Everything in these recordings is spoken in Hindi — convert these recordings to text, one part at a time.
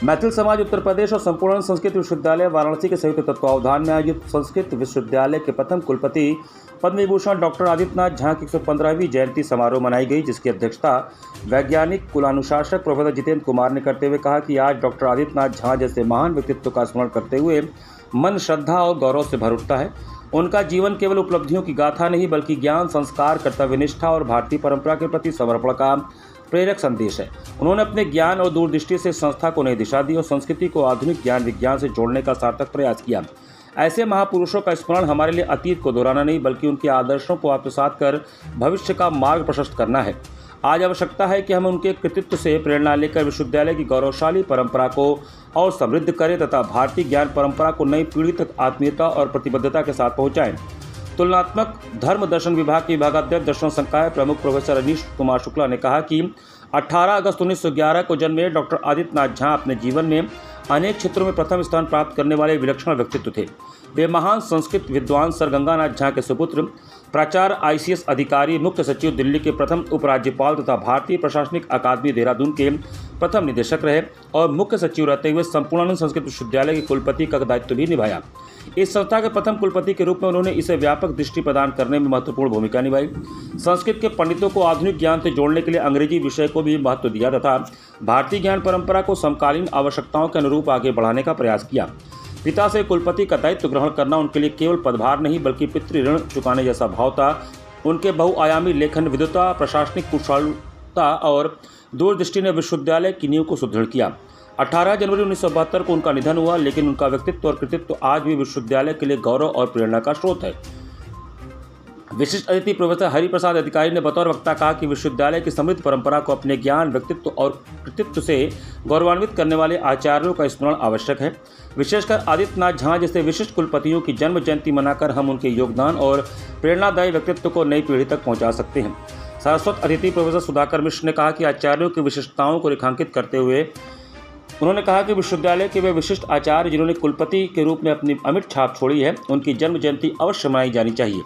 मैथिल समाज उत्तर प्रदेश और संपूर्ण संस्कृत विश्वविद्यालय वाराणसी के संयुक्त तत्वावधान में आयोजित संस्कृत विश्वविद्यालय के प्रथम कुलपति पद्म विभूषण डॉक्टर आदित्यनाथ झा की 115वीं जयंती समारोह मनाई गई, जिसकी अध्यक्षता वैज्ञानिक कुलानुशासक प्रोफेसर जितेंद्र कुमार ने करते हुए कहा कि आज डॉक्टर आदित्यनाथ झा जैसे महान व्यक्तित्व का स्मरण करते हुए मन श्रद्धा और गौरव से भर उठता है। उनका जीवन केवल उपलब्धियों की गाथा नहीं बल्कि ज्ञान, संस्कार, कर्तव्यनिष्ठा और भारतीय परंपरा के प्रति समर्पण का प्रेरक संदेश है। उन्होंने अपने ज्ञान और दूरदृष्टि से संस्था को नई दिशा दी और संस्कृति को आधुनिक ज्ञान विज्ञान से जोड़ने का सार्थक प्रयास किया। ऐसे महापुरुषों का स्मरण हमारे लिए अतीत को दोहराना नहीं बल्कि उनके आदर्शों को आत्मसात कर भविष्य का मार्ग प्रशस्त करना है। आज आवश्यकता है कि हम उनके कृतित्व से प्रेरणा लेकर विश्वविद्यालय की गौरवशाली परंपरा को और समृद्ध करें तथा भारतीय ज्ञान परंपरा को नई पीढ़ी तक आत्मीयता और प्रतिबद्धता के साथ पहुंचाएं। तुलनात्मक धर्म दर्शन विभाग के विभागाध्यक्ष दर्शन संकाय प्रमुख प्रोफेसर अनीश कुमार शुक्ला ने कहा कि 18 अगस्त 1911 को जन्मे डॉक्टर आदित्यनाथ झा अपने जीवन में अनेक क्षेत्रों में प्रथम स्थान प्राप्त करने वाले विलक्षण व्यक्तित्व थे। वे महान संस्कृत विद्वान सर गंगानाथ झा के सुपुत्र, प्राचार्य, ICS अधिकारी, मुख्य सचिव, दिल्ली के प्रथम उपराज्यपाल तथा भारतीय प्रशासनिक अकादमी देहरादून के प्रथम निदेशक रहे और मुख्य सचिव रहते हुए संपूर्णानंद संस्कृत विश्वविद्यालय के कुलपति का दायित्व भी निभाया। इस संस्था के प्रथम कुलपति के रूप में उन्होंने इसे व्यापक दृष्टि प्रदान करने में महत्वपूर्ण भूमिका निभाई। संस्कृत के पंडितों को आधुनिक ज्ञान से जोड़ने के लिए अंग्रेजी विषय को भी महत्व दिया तथा भारतीय ज्ञान परंपरा को समकालीन आवश्यकताओं के अनुरूप आगे बढ़ाने का प्रयास किया। पिता से कुलपति का दायित्व ग्रहण करना उनके लिए केवल पदभार नहीं बल्कि पितृ ऋण चुकाने जैसा भाव था। उनके बहुआयामी लेखन विद्वता, प्रशासनिक कुशलता और दूरदृष्टि ने विश्वविद्यालय की नींव को सुदृढ़ किया। 18 जनवरी 1972 को उनका निधन हुआ, लेकिन उनका व्यक्तित्व और कृतित्व आज भी विश्वविद्यालय के लिए गौरव और प्रेरणा का स्रोत है। विशिष्ट अतिथि प्रोफेसर हरिप्रसाद अधिकारी ने बतौर वक्ता कहा कि विश्वविद्यालय की समृद्ध परंपरा को अपने ज्ञान, व्यक्तित्व और कृतित्व से गौरवान्वित करने वाले आचार्यों का स्मरण आवश्यक है। विशेषकर आदित्यनाथ झा जैसे विशिष्ट कुलपतियों की जन्म जयंती मनाकर हम उनके योगदान और प्रेरणादायी व्यक्तित्व को नई पीढ़ी तक पहुंचा सकते हैं। सरस्वत अतिथि प्रोफेसर सुधाकर मिश्र ने कहा कि आचार्यों की विशिष्टताओं को रेखांकित करते हुए उन्होंने कहा कि विश्वविद्यालय के वे विशिष्ट आचार्य जिन्होंने कुलपति के रूप में अपनी अमिट छाप छोड़ी है, उनकी जन्म जयंती अवश्य मनाई जानी चाहिए।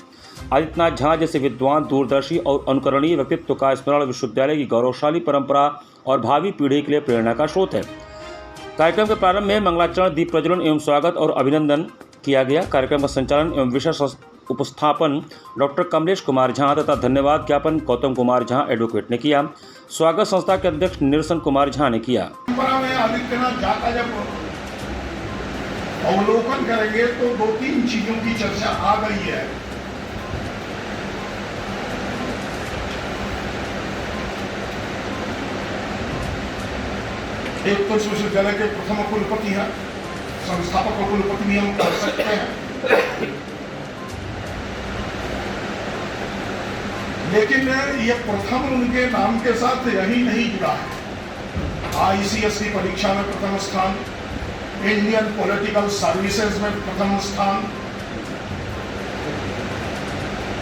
आदित्यनाथ झा जैसे विद्वान, दूरदर्शी और अनुकरणीय व्यक्तित्व का स्मरण विश्वविद्यालय की गौरवशाली परंपरा और भावी पीढ़ी के लिए प्रेरणा का स्रोत है। कार्यक्रम के प्रारंभ में मंगलाचरण, दीप प्रज्वलन एवं स्वागत और अभिनंदन किया गया। कार्यक्रम का संचालन एवं विशेष उपस्थापन डॉक्टर कमलेश कुमार झा तथा धन्यवाद ज्ञापन गौतम कुमार झा एडवोकेट ने किया। स्वागत संस्था के अध्यक्ष निरसन कुमार झा ने किया। आदित्यनाथ झा का जब अवलोकन करेंगे तो 2-3 चीजों की चर्चा आ गई है। एक तो विश्वविद्यालय के प्रथम कुलपति हैं, संस्थापक कुलपति भी हम कह सकते हैं, लेकिन ये प्रथम उनके नाम के साथ यही नहीं जुड़ा है। ICS की परीक्षा में प्रथम स्थान, इंडियन पॉलिटिकल सर्विसेज में प्रथम स्थान,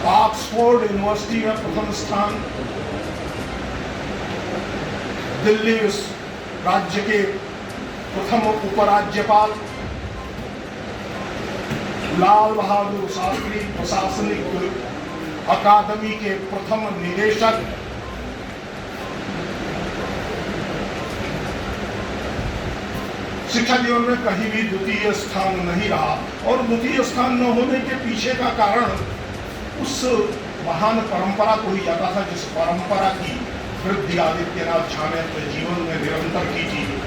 ऑक्सफोर्ड यूनिवर्सिटी में प्रथम स्थान, दिल्ली राज्य के प्रथम उपराज्यपाल, लाल बहादुर शास्त्री प्रशासनिक अकादमी के प्रथम निदेशक, शिक्षा जीवन में कहीं भी द्वितीय स्थान नहीं रहा और द्वितीय स्थान न होने के पीछे का कारण उस महान परंपरा को ही जाता था जिस परंपरा की वृद्धि आदित्यनाथ झा ने अपने जीवन में निरंतर की थी।